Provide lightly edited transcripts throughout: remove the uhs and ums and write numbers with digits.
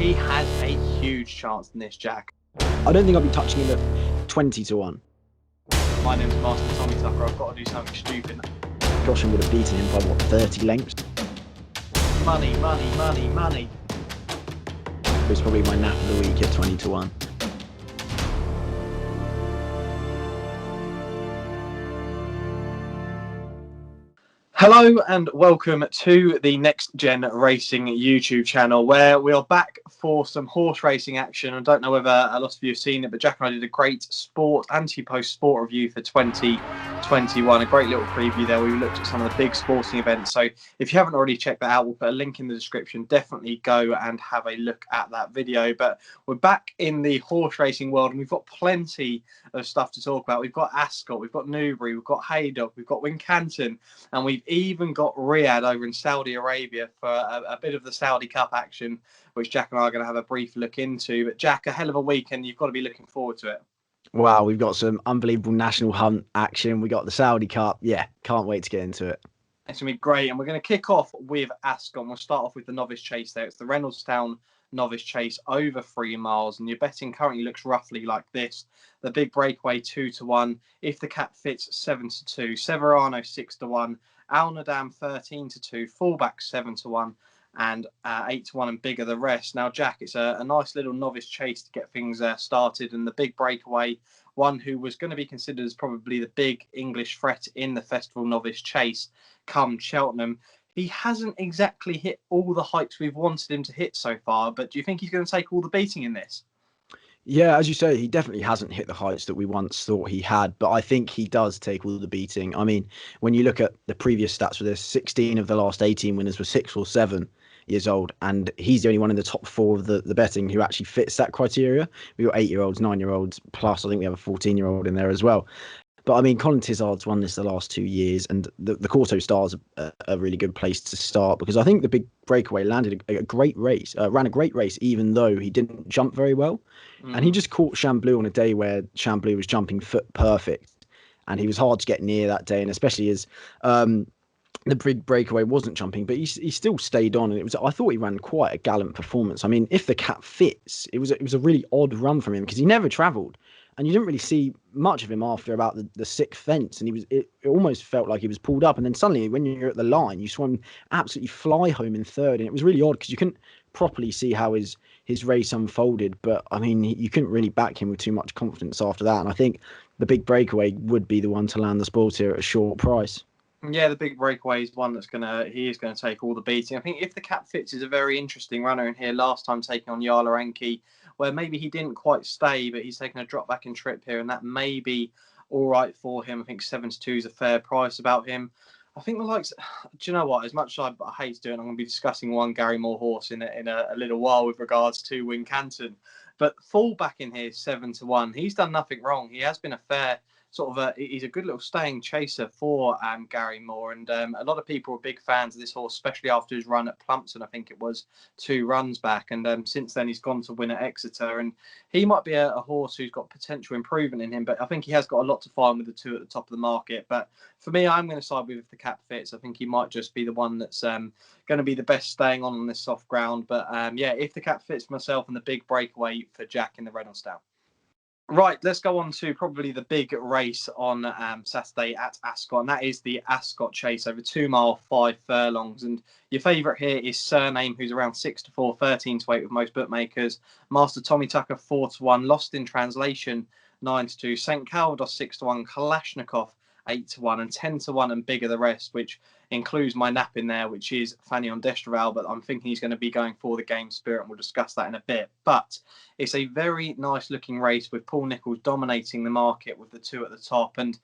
He has a huge chance in this, Jack. I don't think I'll be touching him at 20 to 1. My name's Master Tommy Tucker. I've got to do something stupid. Gosh, I would have beaten him by, what, 30 lengths? Money, money, money, money. It was probably my nap of the week at 20 to 1. Hello and welcome to the Next Gen Racing YouTube channel, where we are back for some horse racing action. I don't know whether a lot of you have seen it, but Jack and I did a great sport anti-post sport review for 2021. A great little preview there. We looked at some of the big sporting events. So if you haven't already checked that out, we'll put a link in the description. Definitely go and have a look at that video. But we're back in the horse racing world, and we've got plenty of stuff to talk about. We've got Ascot, we've got Newbury, we've got Haydock, we've got Wincanton, and we've even got Riyadh over in Saudi Arabia for a bit of the Saudi Cup action, which Jack and I are going to have a brief look into. But Jack, a hell of a weekend. You've got to be looking forward to it. Wow, we've got some unbelievable national hunt action. We got the Saudi Cup. Yeah, can't wait to get into it. It's going to be great. And we're going to kick off with Ascot. We'll start off with the novice chase there. It's the Reynoldstown novice chase over 3 miles, and your betting currently looks roughly like this. The big breakaway 2 to 1, If the Cap Fits 7 to 2, Severano 6 to 1, Al Nadam 13 to 2, Fullback 7 to 1, and 8 to 1 and bigger the rest. Now, Jack, it's a nice little novice chase to get things started, and the big breakaway, one who was going to be considered as probably the big English threat in the festival novice chase come Cheltenham. He hasn't exactly hit all the heights we've wanted him to hit so far, but do you think he's going to take all the beating in this? Yeah, as you say, he definitely hasn't hit the heights that we once thought he had, but I think he does take all the beating. I mean, when you look at the previous stats for this, 16 of the last 18 winners were 6 or 7 years old, and he's the only one in the top 4 of the betting who actually fits that criteria. We've got 8-year-olds, 9-year-olds, plus I think we have a 14-year-old in there as well. But I mean, Colin Tizard's won this the last 2 years, and the Corto Star's a really good place to start, because I think the big breakaway landed a great race, ran a great race, even though he didn't jump very well. And he just caught Chamblou on a day where Chamblou was jumping foot perfect, and he was hard to get near that day, and especially as the big breakaway wasn't jumping, but he still stayed on, and I thought he ran quite a gallant performance. I mean, If the Cap Fits, it was a really odd run from him, because he never travelled. And you didn't really see much of him after about the 6th fence, and it almost felt like he was pulled up. And then suddenly, when you're at the line, you saw him absolutely fly home in 3rd, and it was really odd because you couldn't properly see how his race unfolded. But I mean, you couldn't really back him with too much confidence after that. And I think the big breakaway would be the one to land the spoils here at a short price. Yeah, the big breakaway is one he is gonna take all the beating. I think If the Cap Fits is a very interesting runner in here. Last time taking on Yala Enki, where maybe he didn't quite stay, but he's taken a drop back in trip here, and that may be all right for him. I think 7 to 2 is a fair price about him. I think the likes. Do you know what? As much as I hate doing, I'm going to be discussing one Gary Moore horse in a little while with regards to Wincanton. But Fullback in here 7 to 1. He's done nothing wrong. He has been a fair he's a good little staying chaser for Gary Moore, and a lot of people are big fans of this horse, especially after his run at Plumpton. I think it was 2 runs back, and since then he's gone to win at Exeter, and he might be a horse who's got potential improvement in him, but I think he has got a lot to find with the 2 at the top of the market. But for me, I'm going to side with If the Cap Fits. I think he might just be the one that's going to be the best staying on this soft ground. But yeah, If the Cap Fits for myself, and the big breakaway for Jack in the Reynoldstown. Right, let's go on to probably the big race on Saturday at Ascot, and that is the Ascot Chase over 2 mile, 5 furlongs. And your favourite here is Surname, who's around 6 to 4, 13 to 8 with most bookmakers. Master Tommy Tucker 4 to 1, Lost in Translation 9 to 2, St Calvados 6 to 1, Kalashnikov 8 to 1, and 10 to 1 and bigger the rest, which includes my nap in there, which is Fanion Destraval, but I'm thinking he's going to be going for the Game Spirit, and we'll discuss that in a bit. But it's a very nice looking race with Paul Nicholls dominating the market with the 2 at the top, and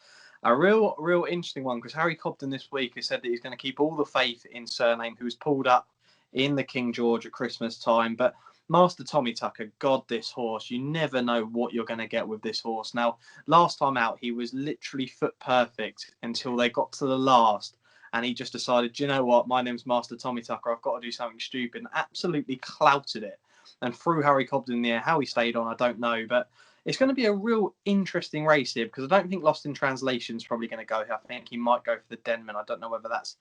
a real interesting one, because Harry Cobden this week has said that he's going to keep all the faith in Surname, who was pulled up in the King George at Christmas time. But Master Tommy Tucker, God, this horse, you never know what you're going to get with this horse. Now, last time out, he was literally foot perfect until they got to the last, and he just decided, do you know what, my name's Master Tommy Tucker, I've got to do something stupid, and absolutely clouted it and threw Harry Cobden in the air. How he stayed on, I don't know, but It's going to be a real interesting race here because I don't think Lost in Translation is probably going to go here. I think he might go for the Denman. I don't know whether that's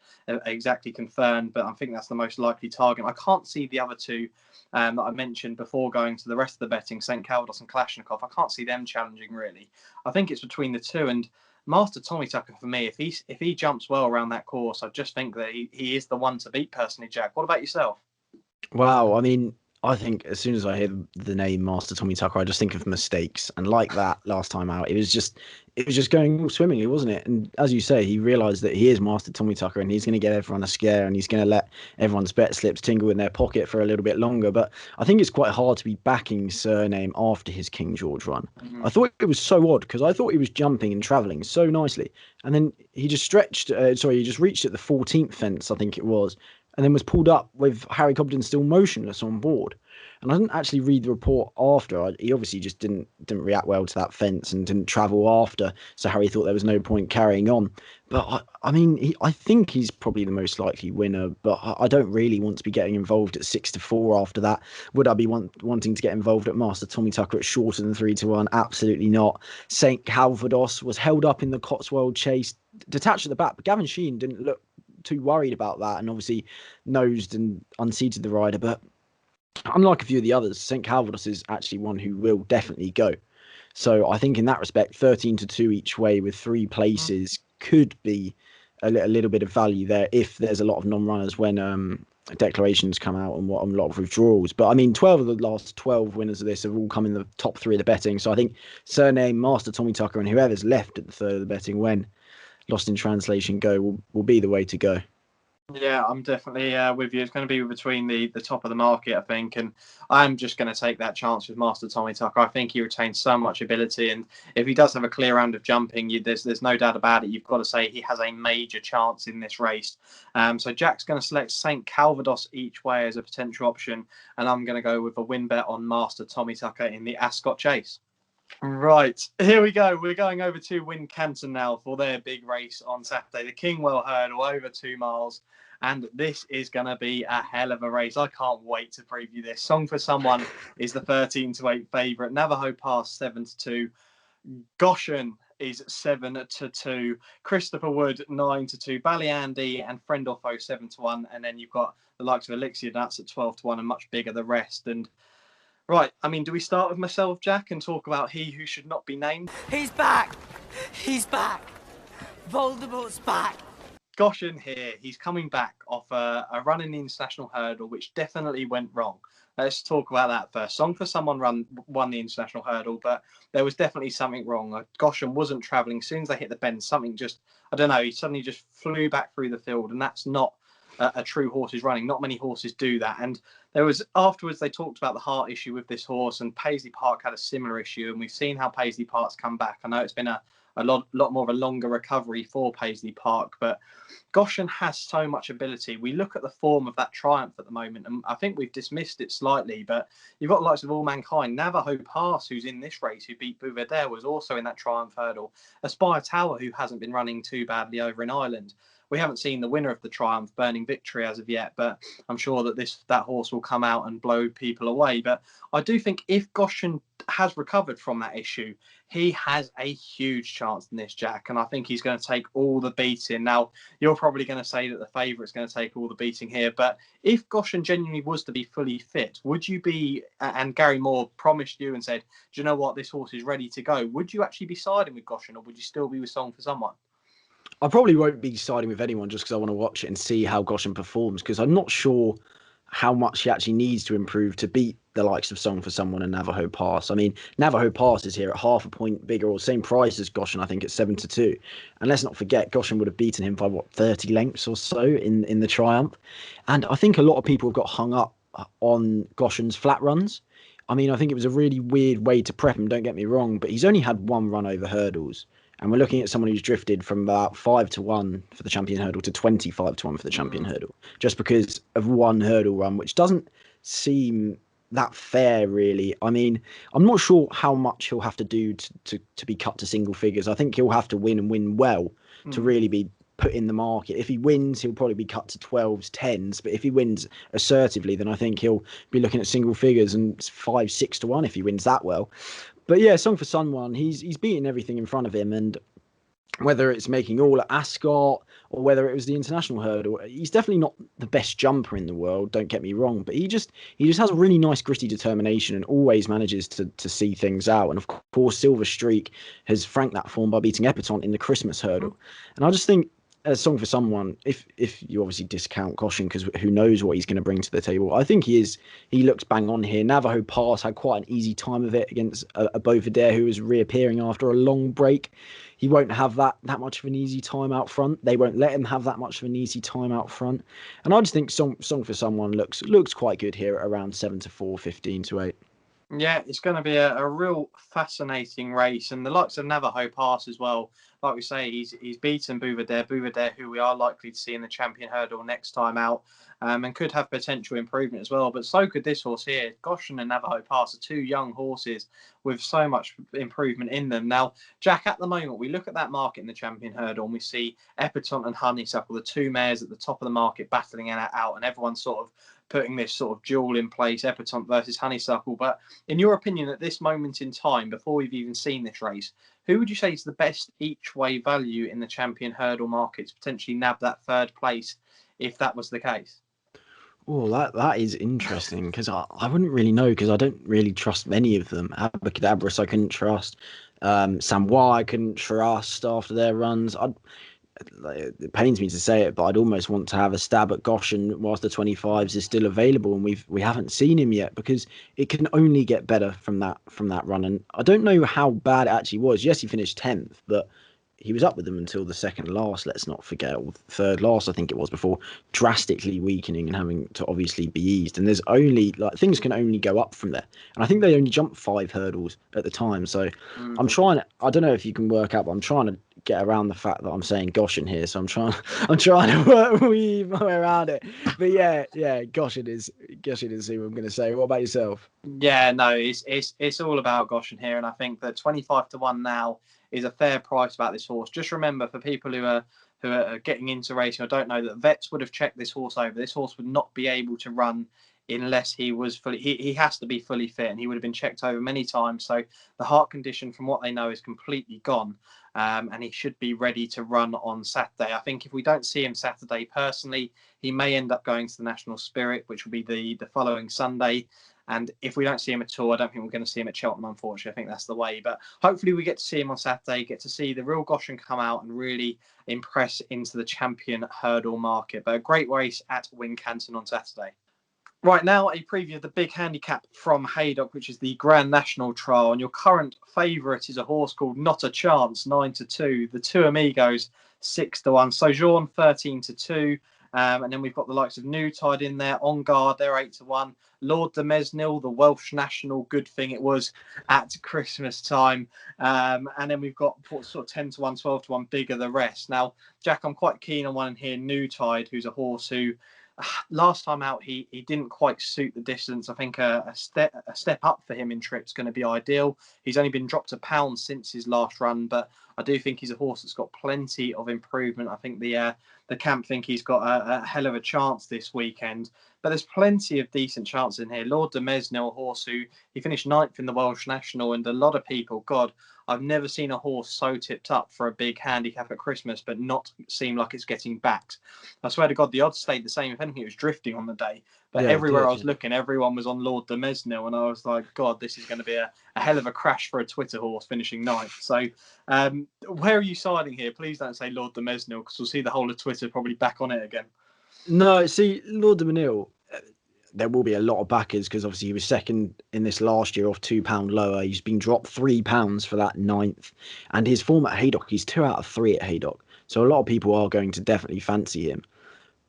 exactly confirmed, but I think that's the most likely target. I can't see the other two that I mentioned before going to the rest of the betting, St. Calvados and Kalashnikov. I can't see them challenging really. I think it's between the two, and Master Tommy Tucker for me, if he jumps well around that course, I just think that he is the one to beat personally, Jack. What about yourself? Wow, I mean, I think as soon as I hear the name Master Tommy Tucker, I just think of mistakes. And like that last time out, it was just going all swimmingly, wasn't it? And as you say, he realised that he is Master Tommy Tucker, and he's going to get everyone a scare, and he's going to let everyone's bet slips tingle in their pocket for a little bit longer. But I think it's quite hard to be backing Surname after his King George run. Mm-hmm. I thought it was so odd because I thought he was jumping and travelling so nicely, and then he just he just reached at the 14th fence, I think it was, and then was pulled up with Harry Cobden still motionless on board. And I didn't actually read the report after. He obviously just didn't react well to that fence and didn't travel after. So Harry thought there was no point carrying on. But I mean, I think he's probably the most likely winner. But I don't really want to be getting involved at 6-4 after that. Would I be wanting to get involved at Master Tommy Tucker at shorter than 3-1? Absolutely not. St. Calvados was held up in the Cotswold Chase, detached at the back, but Gavin Sheehan didn't look too worried about that, and obviously nosed and unseated the rider. But unlike a few of the others, St. Calvados is actually one who will definitely go. So I think in that respect, 13-2 each way with 3 places could be a little bit of value there if there's a lot of non-runners when declarations come out and a lot of withdrawals. But I mean, 12 of the last 12 winners of this have all come in the top 3 of the betting. So I think Surname, Master Tommy Tucker, and whoever's left at the third of the betting when Lost in Translation go will be the way to go. Yeah, I'm definitely with you. It's going to be between the top of the market, I think, and I'm just going to take that chance with Master Tommy Tucker. I think he retains so much ability, and if he does have a clear round of jumping, there's no doubt about it. You've got to say he has a major chance in this race. So Jack's going to select St. Calvados each way as a potential option, and I'm going to go with a win bet on Master Tommy Tucker in the Ascot Chase. Right, here we go. We're going over to Wincanton now for their big race on Saturday, the Kingwell Hurdle, over 2 miles. And this is going to be a hell of a race. I can't wait to preview this. Song for Someone is the 13-8 favourite. Navajo Pass 7-2. Goshen is 7-2. Christopher Wood 9-2. Ballyandy and Friend or Foe 7-1. And then you've got the likes of Elixir Nuts at 12-1 and much bigger the rest. And right, I mean, do we start with myself, Jack, and talk about he who should not be named? He's back! He's back! Voldemort's back! Goshen here, he's coming back off a run in the International Hurdle, which definitely went wrong. Let's talk about that first. Song for Someone won the International Hurdle, but there was definitely something wrong. Goshen wasn't travelling. As soon as they hit the bend, something just, I don't know, he suddenly just flew back through the field, and that's not a true horse's running. Not many horses do that. And there was, afterwards, they talked about the heart issue with this horse, and Paisley Park had a similar issue, and we've seen how Paisley Park's come back. I know it's been a lot more of a longer recovery for Paisley Park, but Goshen has so much ability. We look at the form of that Triumph at the moment, and I think we've dismissed it slightly, but you've got the likes of All Mankind. Navajo Pass, who's in this race, who beat Bouvedere, was also in that Triumph Hurdle. Aspire Tower, who hasn't been running too badly over in Ireland. We haven't seen the winner of the Triumph, Burning Victory, as of yet, but I'm sure that that horse will come out and blow people away. But I do think if Goshen has recovered from that issue, he has a huge chance in this, Jack, and I think he's going to take all the beating. Now, you're probably going to say that the favourite's going to take all the beating here, but if Goshen genuinely was to be fully fit, would you be, and Gary Moore promised you and said, do you know what, this horse is ready to go, would you actually be siding with Goshen, or would you still be with Song for Someone? I probably won't be siding with anyone just because I want to watch it and see how Goshen performs, because I'm not sure how much he actually needs to improve to beat the likes of Song for Someone and Navajo Pass. I mean, Navajo Pass is here at half a point bigger, or same price as Goshen, I think, at 7-2. And let's not forget, Goshen would have beaten him by 30 lengths or so in the Triumph. And I think a lot of people have got hung up on Goshen's flat runs. I mean, I think it was a really weird way to prep him, don't get me wrong, but he's only had one run over hurdles. And we're looking at someone who's drifted from about 5-1 for the Champion Hurdle to 25-1 for the Champion Hurdle, just because of one hurdle run, which doesn't seem that fair, really. I mean, I'm not sure how much he'll have to do to be cut to single figures. I think he'll have to win and win well to really be put in the market. If he wins, he'll probably be cut to 12s, 10s. But if he wins assertively, then I think he'll be looking at single figures and 5-6-1 if he wins that well. But yeah, Song for Someone, he's beaten everything in front of him, and whether it's making all at Ascot or whether it was the international hurdle, he's definitely not the best jumper in the world, don't get me wrong, but he just has a really nice gritty determination and always manages to see things out. And of course, Silver Streak has franked that form by beating Epatante in the Christmas hurdle. And I just think a Song for Someone, if you obviously discount Caution, because who knows what he's going to bring to the table, I think he looks bang on here. Navajo Pass had quite an easy time of it against a Beauvedere who was reappearing after a long break. He won't have that much of an easy time out front. They won't let him have that much of an easy time out front. And I just think Song for Someone looks quite good here at around 7-4, 15-8. Yeah, it's going to be a real fascinating race, and the likes of Navajo Pass as well. Like we say, he's beaten Beauvedere, who we are likely to see in the Champion Hurdle next time out, and could have potential improvement as well. But so could this horse here. Goshen and Navajo Pass are two young horses with so much improvement in them. Now, Jack, at the moment, we look at that market in the Champion Hurdle and we see Epatante and Honeysuckle, the two mares at the top of the market, battling it out, and everyone's sort of putting this sort of duel in place, Epatante versus Honeysuckle. But in your opinion, at this moment in time, before we've even seen this race, who would you say is the best each way value in the Champion Hurdle market to potentially nab that third place if that was the case? Oh, that is interesting, because I wouldn't really know, because I don't really trust many of them. Abracadabras I couldn't trust. Samoa I couldn't trust after their runs. It pains me to say it, but I'd almost want to have a stab at Goshen whilst the 25s is still available, and we haven't seen him yet, because it can only get better from that run. And I don't know how bad it actually was. Yes, he finished 10th, but he was up with them until the second last, let's not forget, or third last, I think it was, before drastically weakening and having to obviously be eased. And there's only, things can only go up from there. And I think they only jumped 5 hurdles at the time. So I don't know if you can work out, but I'm trying to get around the fact that I'm saying Goshen here. So I'm trying to weave my way around it. But yeah, Goshen is who I'm going to say. What about yourself? Yeah, no, it's all about Goshen here. And I think that 25-1 now is a fair price about this horse. Just remember, for people who are getting into racing or don't know, that vets would have checked this horse over. This horse would not be able to run unless he was fully. He has to be fully fit, and he would have been checked over many times. So the heart condition, from what they know, is completely gone, and he should be ready to run on Saturday. I think if we don't see him Saturday, personally, he may end up going to the National Spirit, which will be the following Sunday. And if we don't see him at all, I don't think we're going to see him at Cheltenham, unfortunately. I think that's the way. But hopefully we get to see him on Saturday, get to see the real Goshen come out and really impress into the Champion Hurdle market. But a great race at Wincanton on Saturday. Right now, a preview of the big handicap from Haydock, which is the Grand National Trial. And your current favourite is a horse called Not a Chance, 9-2. The Two Amigos, 6-1. Sojourn, 13-2. And then we've got the likes of New Tide in there. On Guard, they're 8-1. Lord de Mesnil, the Welsh national, good thing it was at Christmas time. And then we've got sort of 10-1, 12-1, bigger the rest. Now, Jack, I'm quite keen on one in here, New Tide, who's a horse who last time out he didn't quite suit the distance. I think a step up for him in trip's going to be ideal. He's only been dropped £1 since his last run, but I do think he's a horse that's got plenty of improvement. I think the camp think he's got a hell of a chance this weekend. But there's plenty of decent chances in here. Lord de Mesnil, a horse who he finished 9th in the Welsh National, and a lot of people, God, I've never seen a horse so tipped up for a big handicap at Christmas, but not seem like it's getting backed. I swear to God, the odds stayed the same. If anything, it was drifting on the day. But everywhere I was looking, everyone was on Lord de Mesnil, and I was like, God, this is going to be a hell of a crash for a Twitter horse finishing 9th. So where are you siding here? Please don't say Lord de Mesnil, because we'll see the whole of Twitter probably back on it again. No, see, Lord de Mesnil, there will be a lot of backers, because obviously he was second in this last year off £2 lower. He's been dropped £3 for that 9th. And his form at Haydock, he's 2 out of 3 at Haydock. So a lot of people are going to definitely fancy him.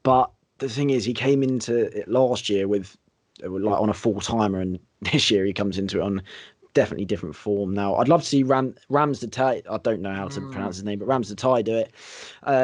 But the thing is, he came into it last year with on a full-timer, and this year he comes into it on definitely different form. Now, I'd love to see Rams the Tai. I don't know how to pronounce his name, but Rams the Tai do it.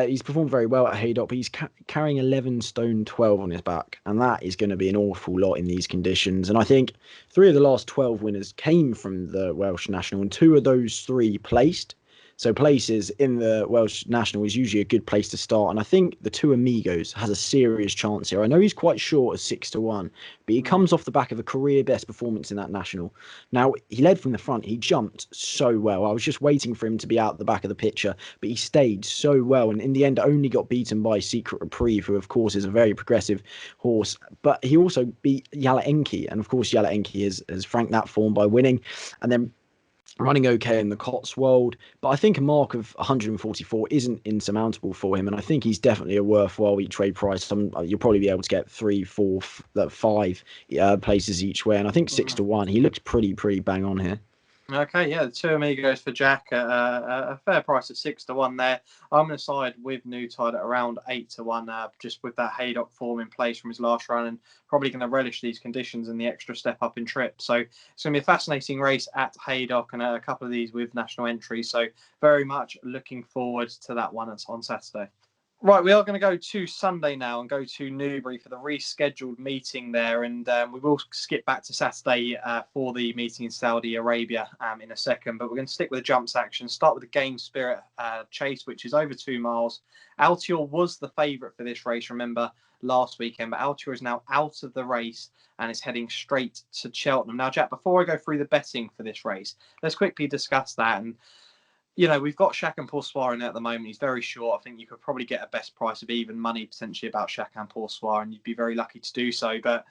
He's performed very well at Haydock, but he's carrying 11 stone 12 on his back, and that is going to be an awful lot in these conditions. And I think 3 of the last 12 winners came from the Welsh National, and 2 of those 3 placed. So places in the Welsh National is usually a good place to start. And I think the Two Amigos has a serious chance here. I know he's quite short at 6-1, but he comes off the back of a career best performance in that National. Now, he led from the front. He jumped so well. I was just waiting for him to be out the back of the picture, but he stayed so well. And in the end, only got beaten by Secret Reprieve, who, of course, is a very progressive horse. But he also beat Yala Enki. And, of course, Yala Enki has franked that form by winning. And then running okay in the Cotswold, but I think a mark of 144 isn't insurmountable for him, and I think he's definitely a worthwhile each way price. You'll probably be able to get 3, 4, 5 places each way, and I think 6-1. He looks pretty bang on here. Okay, yeah, the Two Amigos for Jack at a fair price of 6-1 there. I'm going to side with Newtide at around 8-1, just with that Haydock form in place from his last run, and probably going to relish these conditions and the extra step up in trip. So it's going to be a fascinating race at Haydock, and a couple of these with national entries. So very much looking forward to that one on Saturday. Right, we are going to go to Sunday now and go to Newbury for the rescheduled meeting there. And we will skip back to Saturday for the meeting in Saudi Arabia in a second. But we're going to stick with the jumps action. Start with the Game Spirit Chase, which is over 2 miles. Altior was the favourite for this race, remember, last weekend. But Altior is now out of the race and is heading straight to Cheltenham. Now, Jack, before I go through the betting for this race, let's quickly discuss that. And you know, we've got Shaq and Poursoir in there at the moment. He's very short. I think you could probably get a best price of even money potentially about Shaq and Poursoir, and you'd be very lucky to do so. But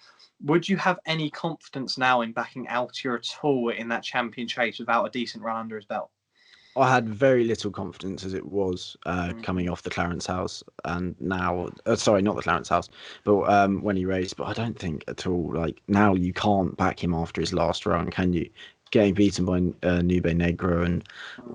would you have any confidence now in backing Altior at all in that champion chase without a decent run under his belt? I had very little confidence as it was coming off the Clarence House, and now, sorry, not the Clarence House, but when he raced. But I don't think at all, like, now you can't back him after his last run, can you? Getting beaten by Nube Negro and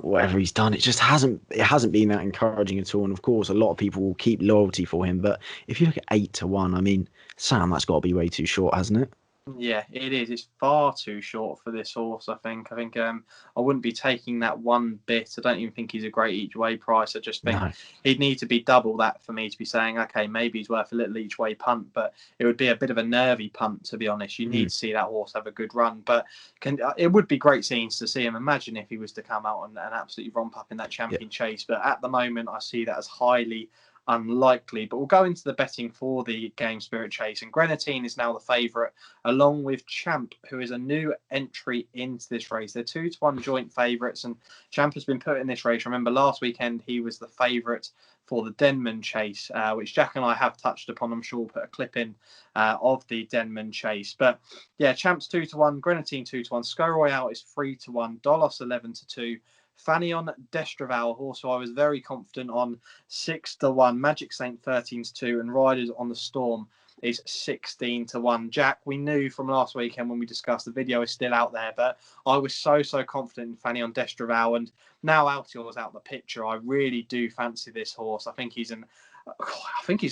whatever he's done, it hasn't been that encouraging at all. And of course, a lot of people will keep loyalty for him. But if you look at 8-1, I mean, Sam, that's got to be way too short, hasn't it? Yeah, it is. It's far too short for this horse, I think. I wouldn't be taking that one bit. I don't even think he's a great each way price. I just think he'd need to be double that for me to be saying, okay, maybe he's worth a little each way punt, but it would be a bit of a nervy punt, to be honest. You need to see that horse have a good run, but it would be great scenes to see him. Imagine if he was to come out and absolutely romp up in that champion chase. But at the moment, I see that as highly unlikely. But we'll go into the betting for the Game Spirit Chase, and Grenadine is now the favourite, along with Champ, who is a new entry into this race. They're 2-1 joint favourites, and Champ has been put in this race. Remember, last weekend he was the favourite for the Denman Chase, which Jack and I have touched upon. I'm sure we'll put a clip in of the Denman Chase. But yeah, Champ's 2-1, Grenadine 2-1, Sco Royale is 3-1, Dolos 11-2. Fanion Destraval, horse who I was very confident on, 6-1. Magic Saint 13-2, and Riders on the Storm is 16-1. Jack, we knew from last weekend when we discussed, the video is still out there, but I was so confident in Fanion Destraval, and now Altior's out the picture. I really do fancy this horse. I think he's an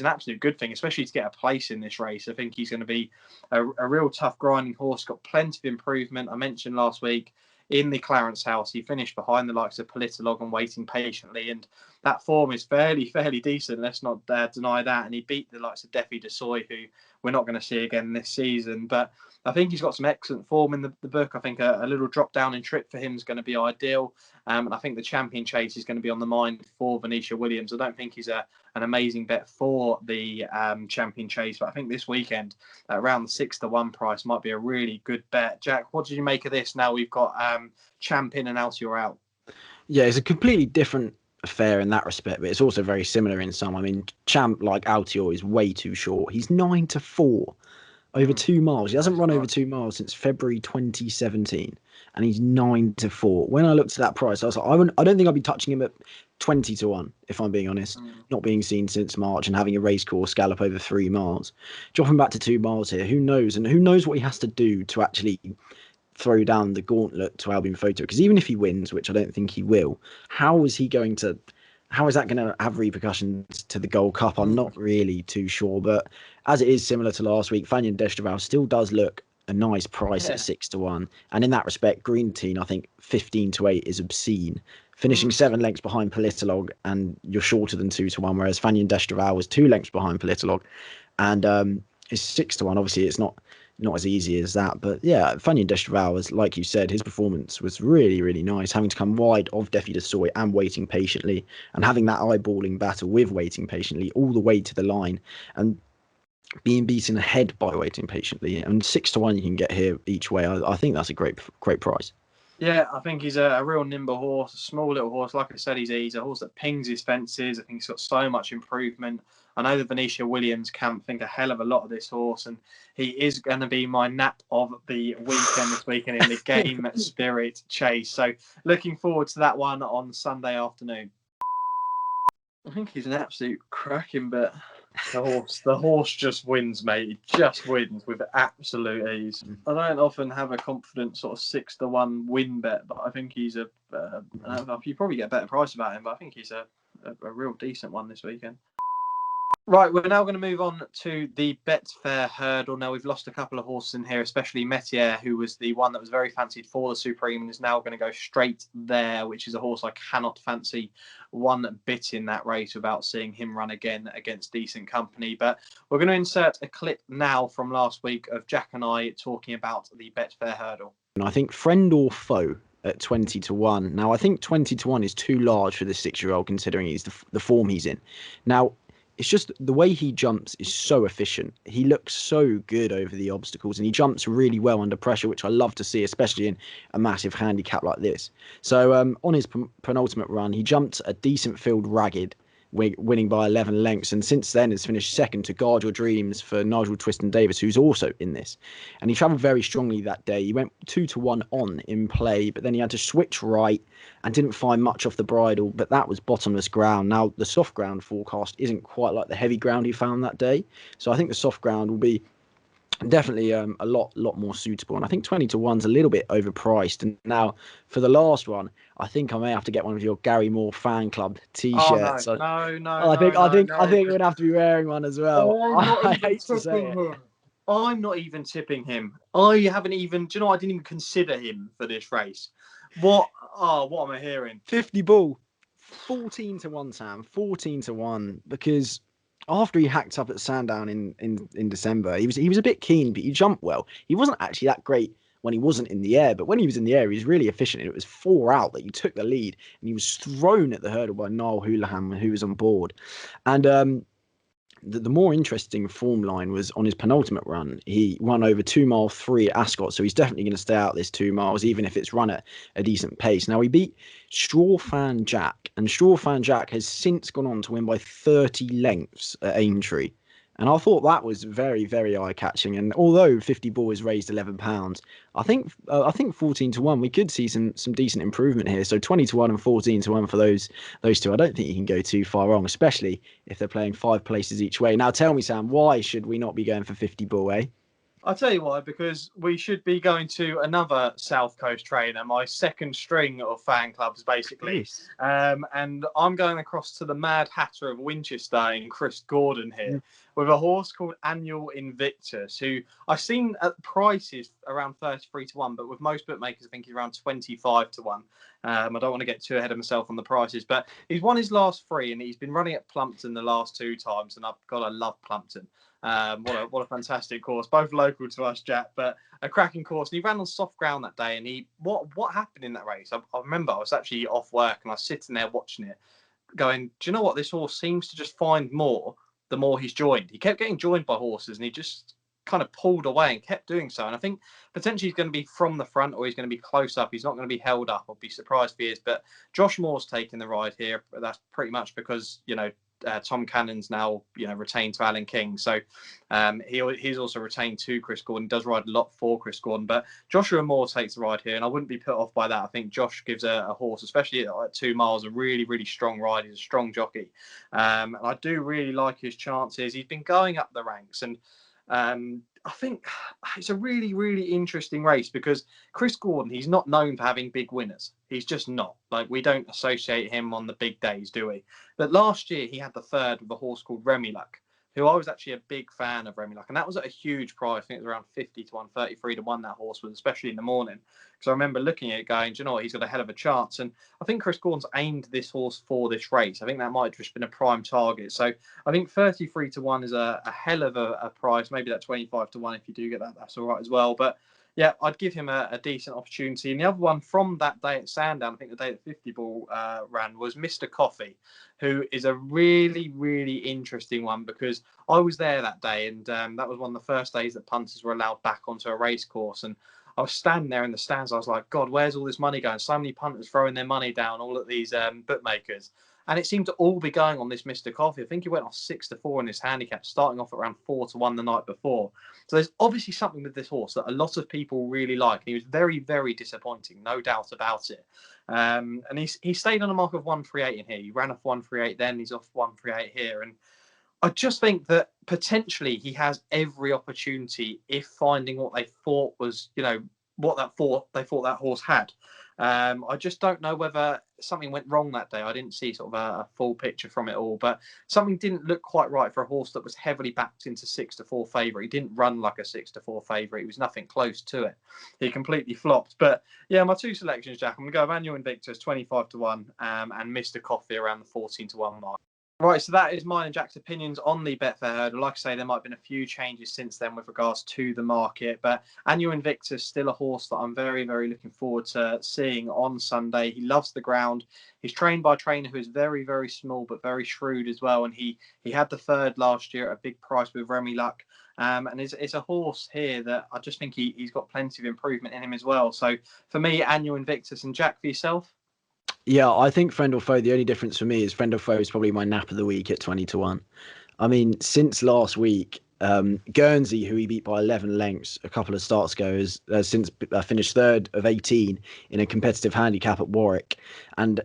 absolute good thing, especially to get a place in this race. I think he's going to be a real tough grinding horse. Got plenty of improvement. I mentioned last week, in the Clarence House, he finished behind the likes of Politolog and Waiting Patiently, and that form is fairly decent. Let's not deny that. And he beat the likes of Defi Desoy, who we're not going to see again this season. But I think he's got some excellent form in the book. I think a little drop down in trip for him is going to be ideal. And I think the champion chase is going to be on the mind for Venetia Williams. I don't think he's an amazing bet for the champion chase, but I think this weekend around the 6-1 price might be a really good bet. Jack, what did you make of this? Now we've got Champ in and Altior out. Yeah, it's a completely different affair in that respect, but it's also very similar in some. I mean, Champ, like Altior, is way too short. He's 9-4 over 2 miles. He hasn't run over 2 miles since February 2017, and he's 9-4. When I looked at that price, I was like, I don't think I'll be touching him at 20-1, if I'm being honest. Not being seen since March and having a race course gallop over 3 miles. Dropping back to 2 miles here, who knows? And who knows what he has to do to actually throw down the gauntlet to Albion Photo? Because even if he wins, which I don't think he will, how is that going to have repercussions to the Gold Cup? I'm not really too sure. But as it is similar to last week, Fanion Destraval still does look a nice price at 6-1. And in that respect, Green Teen, I think 15-8 is obscene. Finishing 7 lengths behind Politolog, and you're shorter than 2-1, whereas Fanion Destraval was 2 lengths behind Politolog and is 6-1. Obviously, it's not not as easy as that. But yeah, Fanny and Destreval, was, like you said, his performance was really, really nice, having to come wide of Defi de Soy and waiting patiently, and having that eyeballing battle with waiting patiently all the way to the line, and being beaten ahead by waiting patiently. And 6-1 you can get here each way. I think that's a great price. Yeah, I think he's a real nimble horse, a small little horse. Like I said, he's a horse that pings his fences. I think he's got so much improvement. I know the Venetia Williams camp think a hell of a lot of this horse, and he is going to be my nap of the weekend this weekend in the Game Spirit Chase. So looking forward to that one on Sunday afternoon. I think he's an absolute cracking bet. The horse just wins, mate. He just wins with absolute ease. I don't often have a confident sort of 6-1 win bet, but I think he's you probably get a better price about him, but I think he's a real decent one this weekend. Right, we're now going to move on to the Betfair Hurdle. Now, we've lost a couple of horses in here, especially Metier, who was the one that was very fancied for the Supreme and is now going to go straight there, which is a horse I cannot fancy one bit in that race without seeing him run again against decent company. But we're going to insert a clip now from last week of Jack and I talking about the Betfair Hurdle. And I think friend or foe at 20-1. Now, I think 20-1 is too large for this 6-year-old, considering he's the form he's in. Now, it's just the way he jumps is so efficient. He looks so good over the obstacles, and he jumps really well under pressure, which I love to see, especially in a massive handicap like this. So on his penultimate run, he jumped a decent field ragged, winning by 11 lengths, and since then has finished second to Guard Your Dreams for Nigel Twiston-Davis, who's also in this. And he travelled very strongly that day. He went 2-1 on in play, but then he had to switch right and didn't find much off the bridle, but that was bottomless ground. Now, the soft ground forecast isn't quite like the heavy ground he found that day, so I think the soft ground will be definitely a lot more suitable. And I think 20-1's a little bit overpriced. And now for the last one, I think I may have to get one of your Gary Moore fan club t-shirts. No. I think we're gonna have to be wearing one as well. I hate to say it. I'm not even tipping him. I haven't even. Do you know? I didn't even consider him for this race. What am I hearing? 50 ball, 14-1, Sam. 14-1, because after he hacked up at Sandown in December, he was a bit keen, but he jumped well. He wasn't actually that great when he wasn't in the air, but when he was in the air, he was really efficient. It was 4 out that he took the lead, and he was thrown at the hurdle by Niall Houlihan, who was on board. And the more interesting form line was on his penultimate run. He won over 2 mile 3 at Ascot, so he's definitely going to stay out this 2 miles, even if it's run at a decent pace. Now, he beat Strawfan Jack, and Strawfan Jack has since gone on to win by 30 lengths at Aintree. And I thought that was very, very eye-catching. And although 50 ball has raised £11, I think 14-1, we could see some decent improvement here. So 20-1 and 14-1 for those two. I don't think you can go too far wrong, especially if they're playing 5 places each way. Now, tell me, Sam, why should we not be going for 50 ball, eh? I'll tell you why, because we should be going to another South Coast trainer, my second string of fan clubs, basically. And I'm going across to the Mad Hatter of Winchester in Chris Gordon here, with a horse called Annual Invictus, who I've seen at prices around 33-1, but with most bookmakers, I think he's around 25-1. I don't want to get too ahead of myself on the prices, but he's won his last 3, and he's been running at Plumpton the last 2 times, and I've got to love Plumpton. What a fantastic course, both local to us, Jack, but a cracking course. And he ran on soft ground that day, and what happened in that race? I remember I was actually off work, and I was sitting there watching it, going, do you know what? This horse seems to just find more the more he's joined. He kept getting joined by horses, and he just kind of pulled away and kept doing so. And I think potentially he's going to be from the front, or he's going to be close up. He's not going to be held up. I'll be surprised if he is. But Josh Moore's taking the ride here. That's pretty much because, Tom Cannon's now, retained to Alan King. So he's also retained to Chris Gordon. He does ride a lot for Chris Gordon. But Joshua Moore takes the ride here, and I wouldn't be put off by that. I think Josh gives a horse, especially at 2 miles, a really, really strong ride. He's a strong jockey. And I do really like his chances. He's been going up the ranks, and I think it's a really, really interesting race because Chris Gordon, he's not known for having big winners. He's just not. We don't associate him on the big days, do we? But last year, he had the third with a horse called Remy Luck. who I was actually a big fan of Remy Luck, and that was at a huge price. I think it was around 50 to 1, 33 to 1 that horse was, especially in the morning. Because I remember looking at it going, do you know what, he's got a hell of a chance. And I think Chris Gordon's aimed this horse for this race. I think that might have just been a prime target. So I think 33 to 1 is a hell of a price. Maybe that 25 to 1, if you do get that, that's all right as well. But yeah, I'd give him a decent opportunity. And the other one from that day at Sandown, I think the day that 50 Ball ran, was Mr. Coffee, who is a really, really interesting one, because I was there that day, and that was one of the first days that punters were allowed back onto a race course. And I was standing there in the stands. I was like, God, where's all this money going? So many punters throwing their money down, all at these bookmakers. And it seemed to all be going on this Mr. Coffee. I think he went off 6 to 4 in his handicap, starting off at around 4 to 1 the night before. So there's obviously something with this horse that a lot of people really like. And he was very, very disappointing, no doubt about it. And he stayed on a mark of 138 in here. He ran off 138 then, he's off 138 here. And I just think that potentially he has every opportunity if finding what they thought was, what they thought that horse had. I just don't know whether something went wrong that day. I didn't see sort of a full picture from it all, but something didn't look quite right for a horse that was heavily backed into 6 to 4 favourite. He didn't run like a 6 to 4 favourite. He was nothing close to it. He completely flopped. But yeah, my two selections, Jack, I'm going to go Manual Invictus 25 to 1 and Mr. Coffee around the 14 to 1 mark. Right, so that is mine and Jack's opinions on the Betfair Hurdle. Like I say, there might have been a few changes since then with regards to the market, but Annual Invictus still a horse that I'm very, very looking forward to seeing on Sunday. He loves the ground. He's trained by a trainer who is very, very small but very shrewd as well, and he had the third last year at a big price with Remy Luck. And it's a horse here that I just think he's got plenty of improvement in him as well. So for me, Annual Invictus. And Jack, for yourself? Yeah, I think Friend or Foe, the only difference for me is Friend or Foe is probably my nap of the week at 20 to 1. I mean, since last week, Guernsey, who he beat by 11 lengths a couple of starts ago, has since finished third of 18 in a competitive handicap at Warwick. And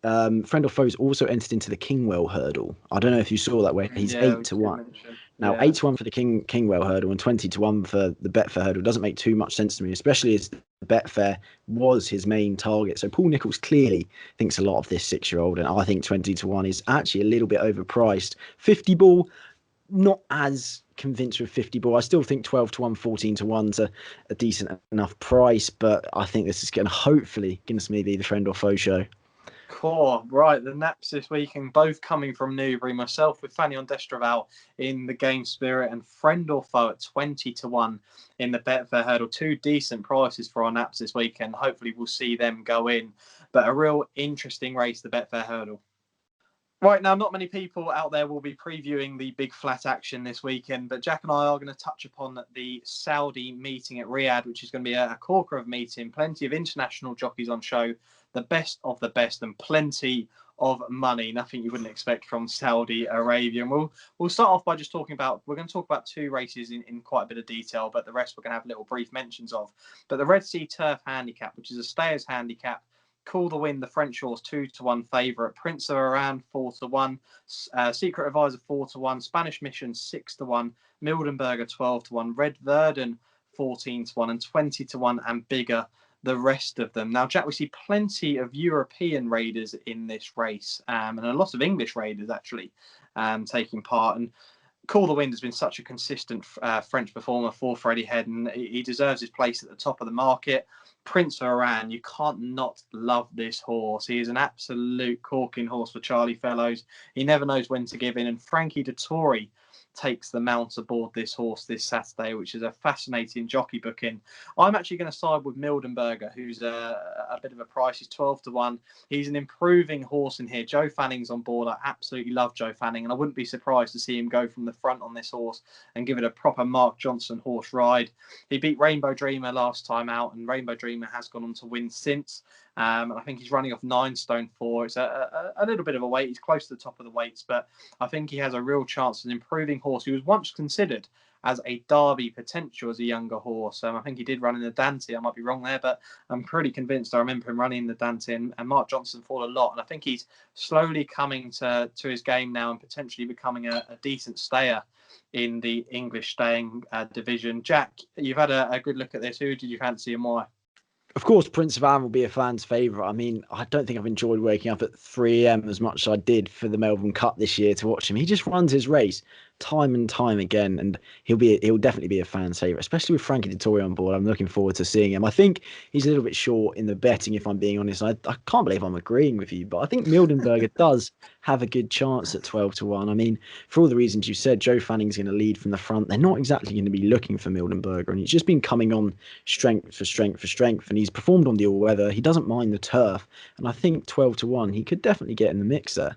Friend or Foe's also entered into the Kingwell Hurdle. I don't know if you saw that, where he's 8 to 1. Now, 8 to 1 for the Kingwell Hurdle and 20 to 1 for the Betfair Hurdle doesn't make too much sense to me, especially as the Betfair was his main target. So Paul Nicholls clearly thinks a lot of this 6-year-old, and I think 20 to 1 is actually a little bit overpriced. 50 Ball, not as convinced with 50 Ball. I still think 12 to 1, 14 to 1's a decent enough price, but I think this is going to hopefully give us maybe the Friend or Foe show. Cool. Right, the naps this weekend, both coming from Newbury. Myself with Fanny on Destraval in the Game Spirit, and Friend or Foe at 20 to 1 in the Betfair Hurdle. Two decent prices for our naps this weekend. Hopefully we'll see them go in. But a real interesting race, the Betfair Hurdle. Right, now, not many people out there will be previewing the big flat action this weekend, but Jack and I are going to touch upon the Saudi meeting at Riyadh, which is going to be a corker of meeting, plenty of international jockeys on show, the best of the best, and plenty of money. Nothing you wouldn't expect from Saudi Arabia. And we'll start off by just talking about, we're going to talk about two races in quite a bit of detail, but the rest we're going to have little brief mentions of. But the Red Sea Turf Handicap, which is a stayers handicap, Call the Wind, the French horse, 2 to 1 favourite. Prince of Iran, 4 to 1. Secret Advisor, 4 to 1. Spanish Mission, 6 to 1. Mildenberger, 12 to 1. Red Verdon, 14 to 1. And 20 to 1 and bigger, the rest of them. Now, Jack, we see plenty of European raiders in this race, and a lot of English raiders actually taking part. And Call the Wind has been such a consistent French performer for Freddie Head, and he deserves his place at the top of the market. Prince of Iran, you can't not love this horse. He is an absolute corking horse for Charlie Fellows. He never knows when to give in, and Frankie Dettori takes the mount aboard this horse this Saturday, which is a fascinating jockey booking. I'm actually going to side with Mildenberger, who's a bit of a price. He's 12 to 1. He's an improving horse in here. Joe Fanning's on board. I absolutely love Joe Fanning, and I wouldn't be surprised to see him go from the front on this horse and give it a proper Mark Johnson horse ride. He beat Rainbow Dreamer last time out, and Rainbow Dreamer has gone on to win since. And I think he's running off 9 stone 4. It's a little bit of a weight. He's close to the top of the weights, but I think he has a real chance as an improving horse. He was once considered as a Derby potential as a younger horse. I think he did run in the Dante. I might be wrong there, but I'm pretty convinced I remember him running in the Dante, and Mark Johnson fought a lot. And I think he's slowly coming to his game now and potentially becoming a decent stayer in the English staying division. Jack, you've had a good look at this. Who did you fancy and why? Of course, Prince of Anne will be a fan's favourite. I mean, I don't think I've enjoyed waking up at 3 a.m. as much as I did for the Melbourne Cup this year to watch him. He just runs his race time and time again, and he'll definitely be a fan favourite, especially with Frankie Dettori on board. I'm looking forward to seeing him. I think he's a little bit short in the betting, if I'm being honest. I can't believe I'm agreeing with you, but I think Mildenberger does have a good chance at 12-1. I mean, for all the reasons you said, Joe Fanning's going to lead from the front. They're not exactly going to be looking for Mildenberger, and he's just been coming on strength for strength for strength, and he's performed on the all-weather. He doesn't mind the turf, and I think 12-1, he could definitely get in the mix there.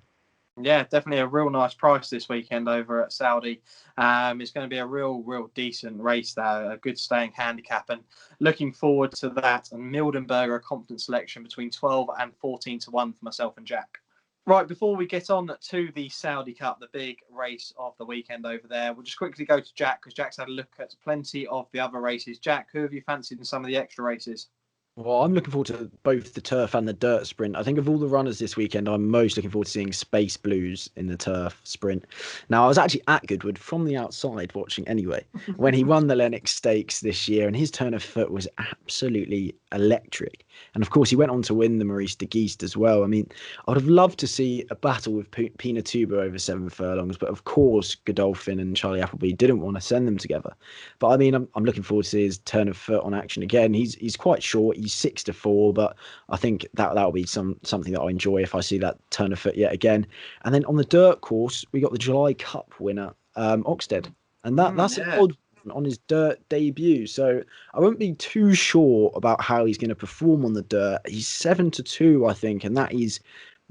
Yeah, definitely a real nice price this weekend over at Saudi. It's going to be a real decent race there, a good staying handicap, and looking forward to that. And Mildenberger, a confident selection between 12 and 14-1 for myself and Jack. Right, before we get on to the Saudi Cup, the big race of the weekend over there, we'll just quickly go to Jack, because Jack's had a look at plenty of the other races. Jack, who have you fancied in some of the extra races? Well, I'm looking forward to both the turf and the dirt sprint. I think of all the runners this weekend, I'm most looking forward to seeing Space Blues in the turf sprint. Now, I was actually at Goodwood from the outside watching anyway, when he won the Lennox Stakes this year, and his turn of foot was absolutely electric. And of course, he went on to win the Maurice de Geest as well. I mean, I would have loved to see a battle with Pina Tuba over 7 furlongs, but of course, Godolphin and Charlie Appleby didn't want to send them together. But I mean, I'm looking forward to see his turn of foot on action again. He's quite short. He's 6-4, but I think that'll be something that I enjoy if I see that turn of foot yet again. And then on the dirt course, we got the July Cup winner, Oxted, and that's an odd one on his dirt debut. So I won't be too sure about how he's going to perform on the dirt. He's 7-2, I think, and that is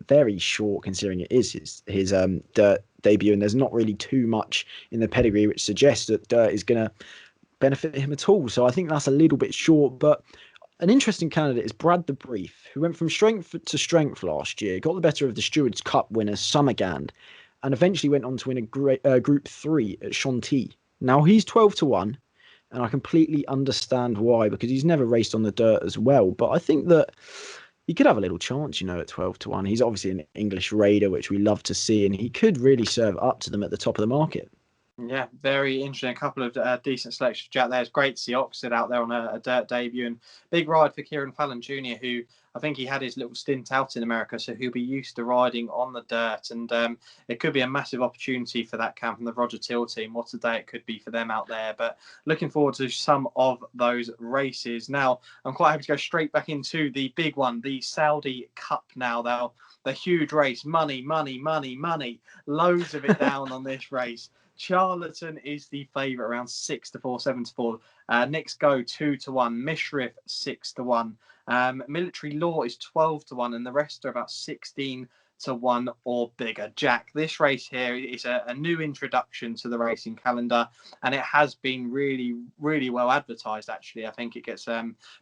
very short considering it is his dirt debut, and there's not really too much in the pedigree which suggests that dirt is going to benefit him at all. So I think that's a little bit short, but an interesting candidate is Brad the Brief, who went from strength to strength last year, got the better of the Stewards Cup winner Summergand, and eventually went on to win a Group 3 at Chantilly. Now, he's 12-1, and I completely understand why, because he's never raced on the dirt as well. But I think that he could have a little chance, at 12-1. He's obviously an English raider, which we love to see, and he could really serve up to them at the top of the market. Yeah, very interesting. A couple of decent selections, Jack. There, it's great to see Oxford out there on a dirt debut, and big ride for Kieran Fallon Jr., who I think he had his little stint out in America, so he'll be used to riding on the dirt, and it could be a massive opportunity for that camp and the Roger Till team. What a day it could be for them out there, but looking forward to some of those races. Now, I'm quite happy to go straight back into the big one, the Saudi Cup now. The huge race, money, loads of it down on this race. Charlatan is the favourite, around 6-4, 7-4. Next Go 2-1. Mishrif 6-1. Military Law is 12-1, and the rest are about 16-1 or bigger. Jack, this race here is a new introduction to the racing calendar, and it has been really well advertised. Actually, I think it gets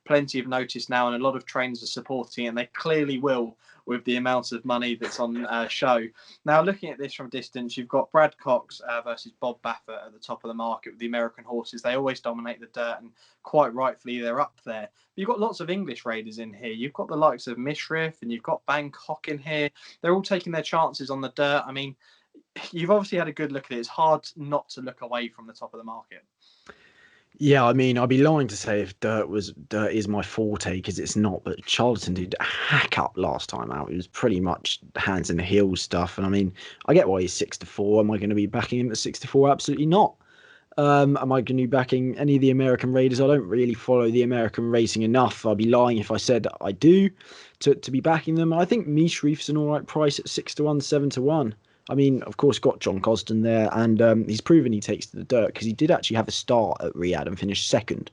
plenty of notice now, and a lot of trainers are supporting it, and they clearly will with the amount of money that's on show. Now, looking at this from a distance, you've got Brad Cox versus Bob Baffert at the top of the market with the American horses. They always dominate the dirt, and quite rightfully they're up there. But you've got lots of English raiders in here. You've got the likes of Mishrif, and you've got Bangkok in here. They're all taking their chances on the dirt. I mean, you've obviously had a good look at it. It's hard not to look away from the top of the market. Yeah, I mean, I'd be lying to say if dirt is my forte, because it's not. But Charlton did a hack up last time out. It was pretty much hands in the heels stuff. And I mean, I get why he's 6-4. Am I going to be backing him at 6-4? Absolutely not. Am I going to be backing any of the American raiders? I don't really follow the American racing enough. I'd be lying if I said I do to be backing them. I think Mishrif's an all right price at 6-1, 7-1. I mean, of course, got John Cosden there, and he's proven he takes to the dirt, because he did actually have a start at Riyadh and finished second,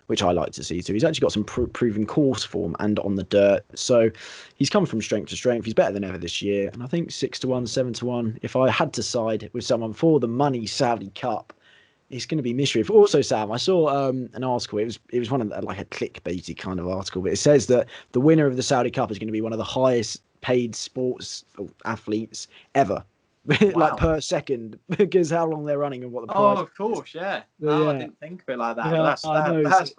which I like to see. So he's actually got some proven course form and on the dirt. So he's come from strength to strength. He's better than ever this year. And I think 6-1, 7-1, if I had to side with someone for the money Saudi Cup, it's going to be Mishrif. Also, Sam, I saw an article. It was one of the, like a clickbaity kind of article, but it says that the winner of the Saudi Cup is going to be one of the highest paid sports athletes ever. Wow. Like per second, because how long they're running and what the price. Oh, of course, yeah. Yeah. I didn't think of it like that. Yeah, That's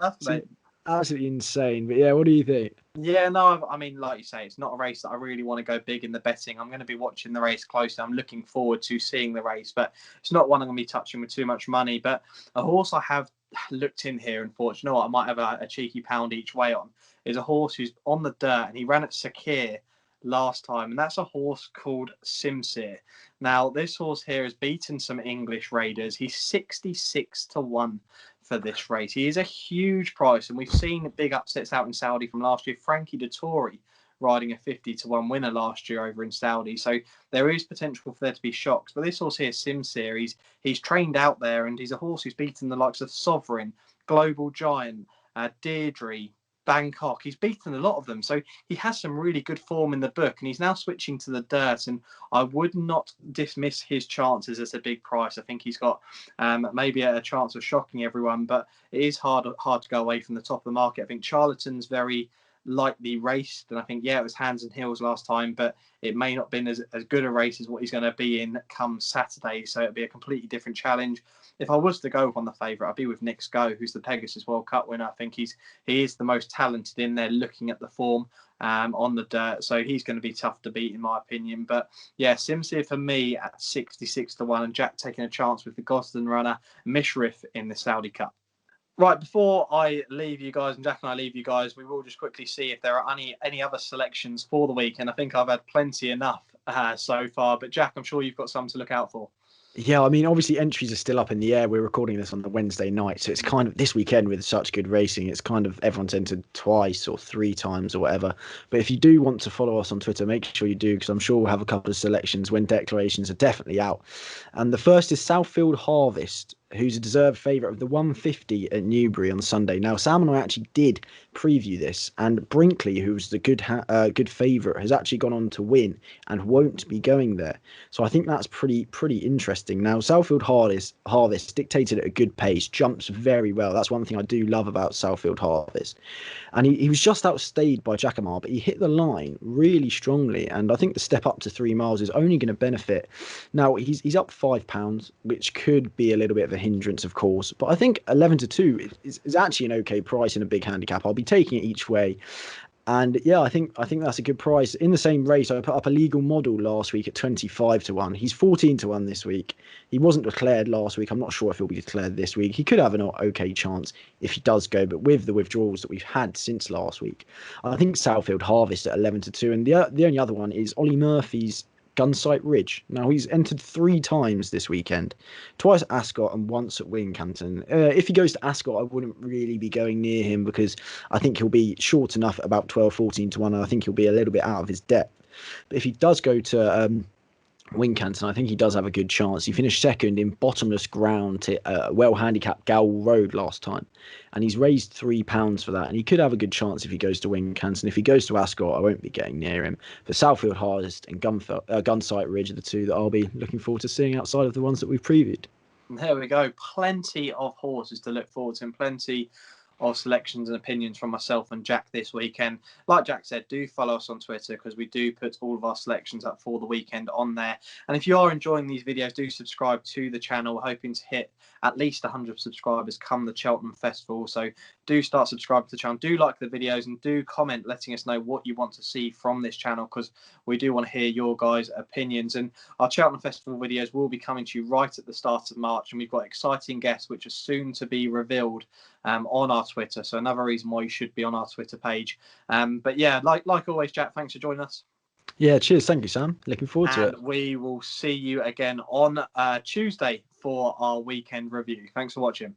absolutely insane. But yeah, what do you think? Yeah, no, I mean, like you say, it's not a race that I really want to go big in the betting. I'm going to be watching the race closely. I'm looking forward to seeing the race, but it's not one I'm going to be touching with too much money. But a horse I have looked in here and thought, you know what, I might have a cheeky pound each way on, is a horse who's on the dirt, and he ran at Sakir last time, and that's a horse called Simsir. Now, this horse here has beaten some English raiders. He's 66-1 for this race. He is a huge price, and we've seen big upsets out in Saudi from last year. Frankie Dettori riding a 50-1 winner last year over in Saudi. So there is potential for there to be shocks. But this horse here, Simsir, he's trained out there, and he's a horse who's beaten the likes of Sovereign, Global Giant, Deirdre, Bangkok. He's beaten a lot of them. So he has some really good form in the book, and he's now switching to the dirt. And I would not dismiss his chances as a big price. I think he's got maybe a chance of shocking everyone, but it is hard to go away from the top of the market. I think Charlaton's very lightly raced, and I think it was hands and heels last time, but it may not have been as good a race as what he's going to be in come Saturday, so it'll be a completely different challenge. If I was to go on the favourite, I'd be with Nick's Go, who's the Pegasus World Cup winner. I think he is the most talented in there, looking at the form on the dirt, so he's going to be tough to beat in my opinion. But yeah, Simsir for me at 66-1, and Jack taking a chance with the Gosden runner Mishrif in the Saudi Cup. Right, before I leave you guys, and Jack and I leave you guys, we will just quickly see if there are any other selections for the weekend. I think I've had plenty enough so far, but Jack, I'm sure you've got some to look out for. Yeah, I mean, obviously entries are still up in the air. We're recording this on the Wednesday night, so it's kind of this weekend with such good racing. It's kind of everyone's entered twice or three times or whatever. But if you do want to follow us on Twitter, make sure you do, because I'm sure we'll have a couple of selections when declarations are definitely out. And the first is Southfield Harvest, who's a deserved favourite of the 150 at Newbury on Sunday. Now, Sam and I actually did preview this, and Brinkley, who's the good favourite, has actually gone on to win and won't be going there. So I think that's pretty interesting. Now, Southfield Harvest dictated at a good pace, jumps very well. That's one thing I do love about Southfield Harvest. And he was just outstayed by Jackamar, but he hit the line really strongly. And I think the step up to 3 miles is only going to benefit. Now, he's up £5, which could be a little bit of a hindrance, of course. But I think 11-2 is actually an okay price in a big handicap. I'll be taking it each way. And yeah, I think that's a good price. In the same race, I put up a legal model last week at 25-1. He's 14-1 this week. He wasn't declared last week. I'm not sure if he'll be declared this week. He could have an okay chance if he does go, but with the withdrawals that we've had since last week, I think Southfield Harvest at 11-2. And the only other one is Ollie Murphy's Gunsight Ridge. Now, he's entered 3 times this weekend, twice at Ascot and once at Wincanton. If he goes to Ascot, I wouldn't really be going near him, because I think he'll be short enough at about 12-14-1, and I think he'll be a little bit out of his depth. But if he does go to Wincanton, I think he does have a good chance. He finished second in bottomless ground to well-handicapped Gowell Road last time, and he's raised £3 for that, and he could have a good chance if he goes to Wincanton. If he goes to Ascot, I won't be getting near him. But Southfield Harvest and Gunsight Ridge are the two that I'll be looking forward to seeing outside of the ones that we've previewed. There we go. Plenty of horses to look forward to, and plenty of selections and opinions from myself and Jack this weekend. Like Jack said, do follow us on Twitter, because we do put all of our selections up for the weekend on there. And if you are enjoying these videos, do subscribe to the channel. We're hoping to hit at least 100 subscribers come the Cheltenham Festival. So do start subscribing to the channel. Do like the videos, and do comment letting us know what you want to see from this channel, because we do want to hear your guys' opinions. And our Cheltenham Festival videos will be coming to you right at the start of March, and we've got exciting guests which are soon to be revealed on our Twitter. So another reason why you should be on our Twitter page. But yeah, like always, Jack, thanks for joining us. Yeah, cheers. Thank you, Sam. Looking forward to it. We will see you again on Tuesday for our weekend review. Thanks for watching.